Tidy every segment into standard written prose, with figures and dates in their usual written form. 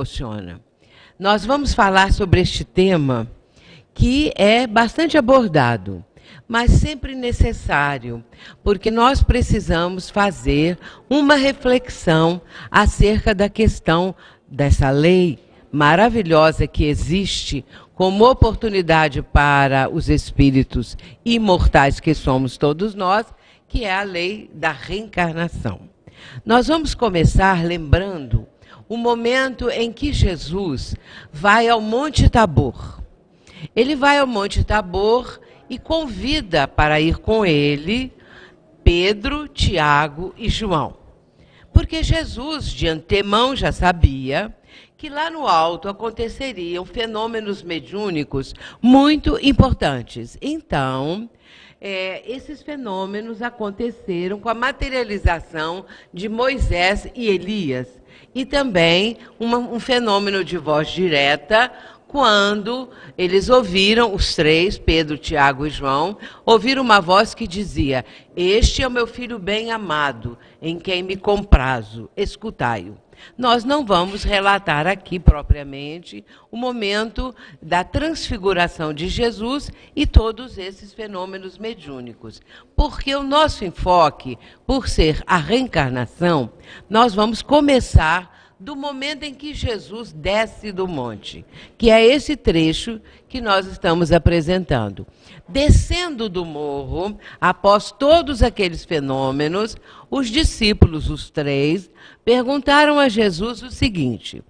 emociona. Nós vamos falar sobre este tema que é bastante abordado, mas sempre necessário, porque nós precisamos fazer uma reflexão acerca da questão dessa lei maravilhosa que existe como oportunidade para os espíritos imortais que somos todos nós, que é a lei da reencarnação. Nós vamos começar lembrando o momento em que Jesus vai ao Monte Tabor. Ele vai ao Monte Tabor e convida para ir com ele Pedro, Tiago e João. Porque Jesus, de antemão, já sabia que lá no alto aconteceriam fenômenos mediúnicos muito importantes. Então, esses fenômenos aconteceram com a materialização de Moisés e Elias. E também um fenômeno de voz direta, quando eles ouviram, os três, Pedro, Tiago e João, ouviram uma voz que dizia: "Este é o meu filho bem amado, em quem me comprazo, escutai-o." Nós não vamos relatar aqui propriamente o momento da transfiguração de Jesus e todos esses fenômenos mediúnicos, porque o nosso enfoque, por ser a reencarnação, nós vamos começar do momento em que Jesus desce do monte, que é esse trecho que nós estamos apresentando. Descendo do morro, após todos aqueles fenômenos, os discípulos, os três, perguntaram a Jesus o seguinte: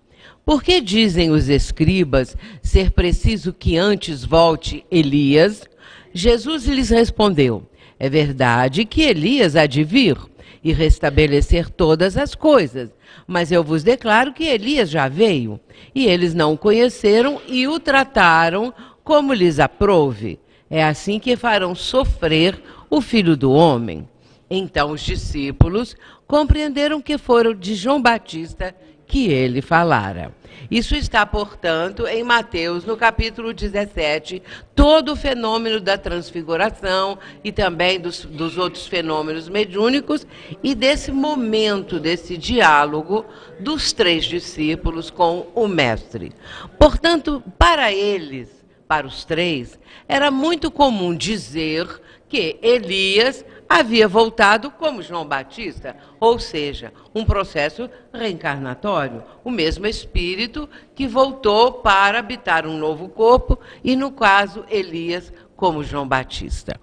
"Por que dizem os escribas ser preciso que antes volte Elias?" Jesus lhes respondeu: "É verdade que Elias há de vir e restabelecer todas as coisas, mas eu vos declaro que Elias já veio, e eles não o conheceram e o trataram como lhes aprouve. É assim que farão sofrer o Filho do Homem." Então os discípulos compreenderam que foram de João Batista que ele falara. Isso está, portanto, em Mateus, no capítulo 17, todo o fenômeno da transfiguração e também dos outros fenômenos mediúnicos e desse momento, desse diálogo dos três discípulos com o Mestre. Portanto, para eles, para os três, era muito comum dizer que Elias havia voltado como João Batista, ou seja, um processo reencarnatório, o mesmo espírito que voltou para habitar um novo corpo, e no caso Elias como João Batista.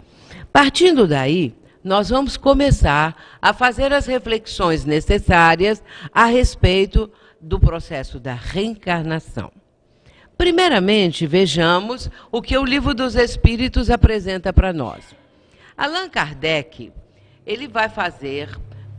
Partindo daí, nós vamos começar a fazer as reflexões necessárias a respeito do processo da reencarnação. Primeiramente, vejamos o que o Livro dos Espíritos apresenta para nós. Allan Kardec, ele vai fazer,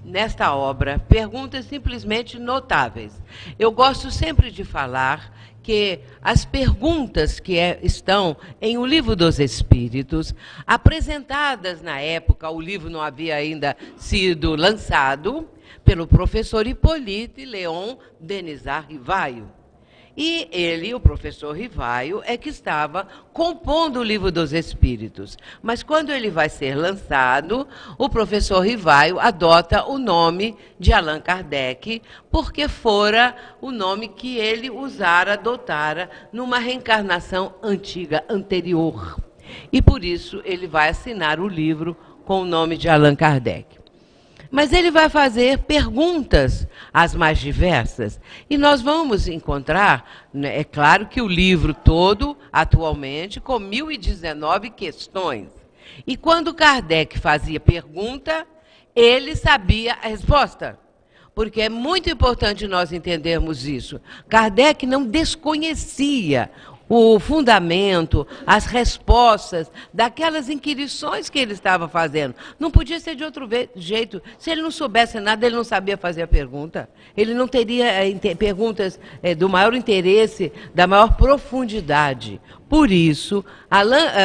nesta obra, perguntas simplesmente notáveis. Eu gosto sempre de falar que as perguntas que estão em O Livro dos Espíritos, apresentadas na época, o livro não havia ainda sido lançado, pelo professor Hippolyte Léon Denisard Rivaio. E ele, o professor Rivaio, é que estava compondo o Livro dos Espíritos. Mas quando ele vai ser lançado, o professor Rivaio adota o nome de Allan Kardec, porque fora o nome que ele adotara numa reencarnação antiga, anterior. E por isso ele vai assinar o livro com o nome de Allan Kardec. Mas ele vai fazer perguntas as mais diversas. E nós vamos encontrar, né, é claro que o livro todo, atualmente, com 1019 questões. E quando Kardec fazia pergunta, ele sabia a resposta. Porque é muito importante nós entendermos isso. Kardec não desconhecia o fundamento, as respostas daquelas inquirições que ele estava fazendo. Não podia ser de outro jeito. Se ele não soubesse nada, ele não sabia fazer a pergunta. Ele não teria perguntas do maior interesse, da maior profundidade. Por isso,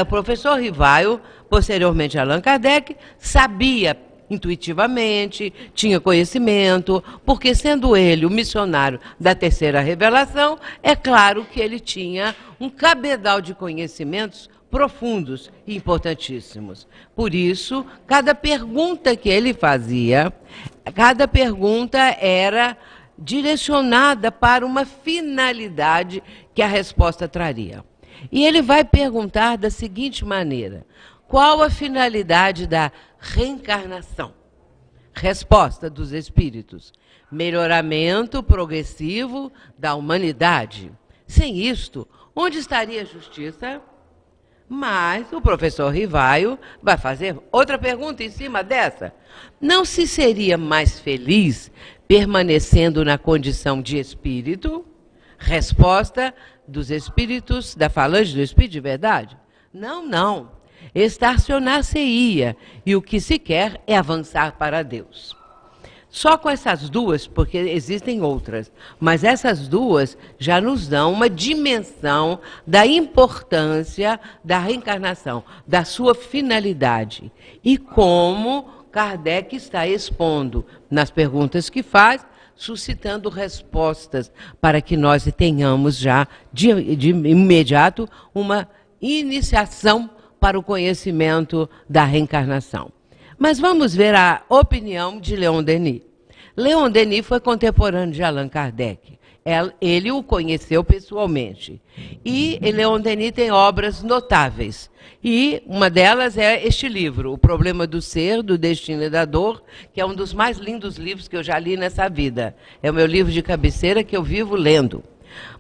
o professor Rivaio, posteriormente Allan Kardec, sabia intuitivamente, tinha conhecimento, porque sendo ele o missionário da terceira revelação, é claro que ele tinha um cabedal de conhecimentos profundos e importantíssimos. Por isso, cada pergunta que ele fazia, cada pergunta era direcionada para uma finalidade que a resposta traria. E ele vai perguntar da seguinte maneira: qual a finalidade da reencarnação? Resposta dos espíritos: melhoramento progressivo da humanidade. Sem isto, onde estaria a justiça? Mas o professor Rivaio vai fazer outra pergunta em cima dessa. Não se seria mais feliz permanecendo na condição de espírito? Resposta dos espíritos, da falange do espírito de verdade: não, não. Estacionar-se-ia, e o que se quer é avançar para Deus. Só com essas duas, porque existem outras, mas essas duas já nos dão uma dimensão da importância da reencarnação, da sua finalidade. E como Kardec está expondo nas perguntas que faz, suscitando respostas para que nós tenhamos já, de imediato, uma iniciação para o conhecimento da reencarnação. Mas vamos ver a opinião de Leon Denis. Leon Denis foi contemporâneo de Allan Kardec. Ele o conheceu pessoalmente. E Leon Denis tem obras notáveis. E uma delas é este livro, O Problema do Ser, do Destino e da Dor, que é um dos mais lindos livros que eu já li nessa vida. É o meu livro de cabeceira que eu vivo lendo.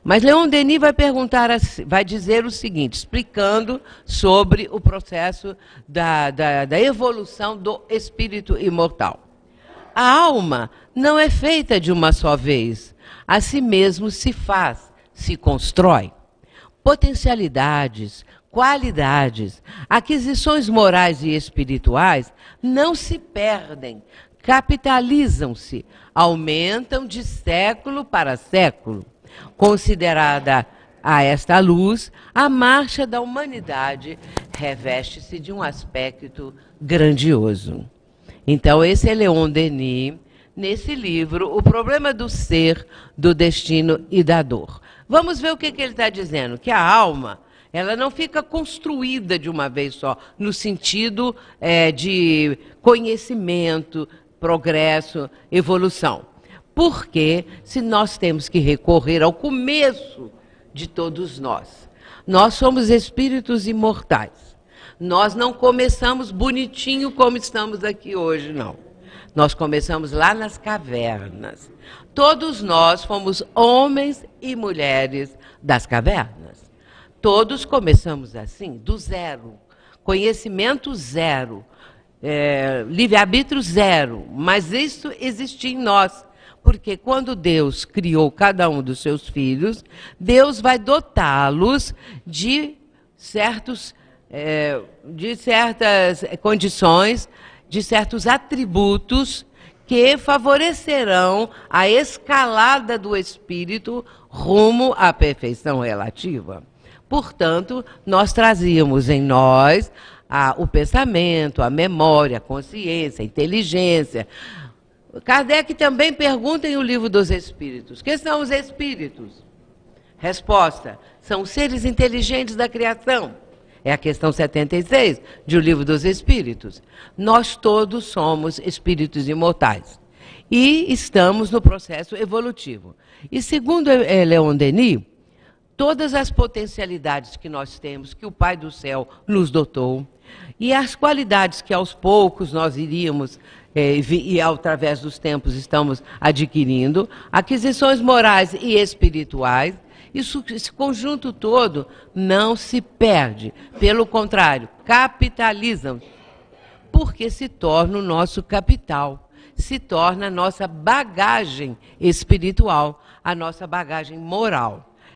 Mas Leon Denis vai dizer o seguinte, explicando sobre o processo da evolução do espírito imortal. A alma não é feita de uma só vez, a si mesmo se faz, se constrói. Potencialidades, qualidades, aquisições morais e espirituais não se perdem, capitalizam-se, aumentam de século para século. Considerada a esta luz, a marcha da humanidade reveste-se de um aspecto grandioso. Então, esse é Leon Denis, nesse livro, O Problema do Ser, do Destino e da Dor. Vamos ver o que ele está dizendo, que a alma, ela não fica construída de uma vez só, no sentido de conhecimento, progresso, evolução. Porque se nós temos que recorrer ao começo de todos nós, nós somos espíritos imortais. Nós não começamos bonitinho como estamos aqui hoje, não. Nós começamos lá nas cavernas. Todos nós fomos homens e mulheres das cavernas. Todos começamos assim, do zero. Conhecimento zero. Livre-arbítrio zero. Mas isso existia em nós. Porque quando Deus criou cada um dos seus filhos, Deus vai dotá-los de certas condições, de certos atributos que favorecerão a escalada do espírito rumo à perfeição relativa. Portanto, nós trazíamos em nós o pensamento, a memória, a consciência, a inteligência. Kardec também pergunta em O Livro dos Espíritos: que são os espíritos? Resposta: são seres inteligentes da criação. É a questão 76 de O Livro dos Espíritos. Nós todos somos espíritos imortais e estamos no processo evolutivo. E segundo Leon Denis, todas as potencialidades que nós temos, que o Pai do Céu nos dotou, e as qualidades que aos poucos nós iríamos e através dos tempos estamos adquirindo, aquisições morais e espirituais, esse conjunto todo não se perde, pelo contrário, capitalizam, porque se torna o nosso capital, se torna a nossa bagagem espiritual, a nossa bagagem moral.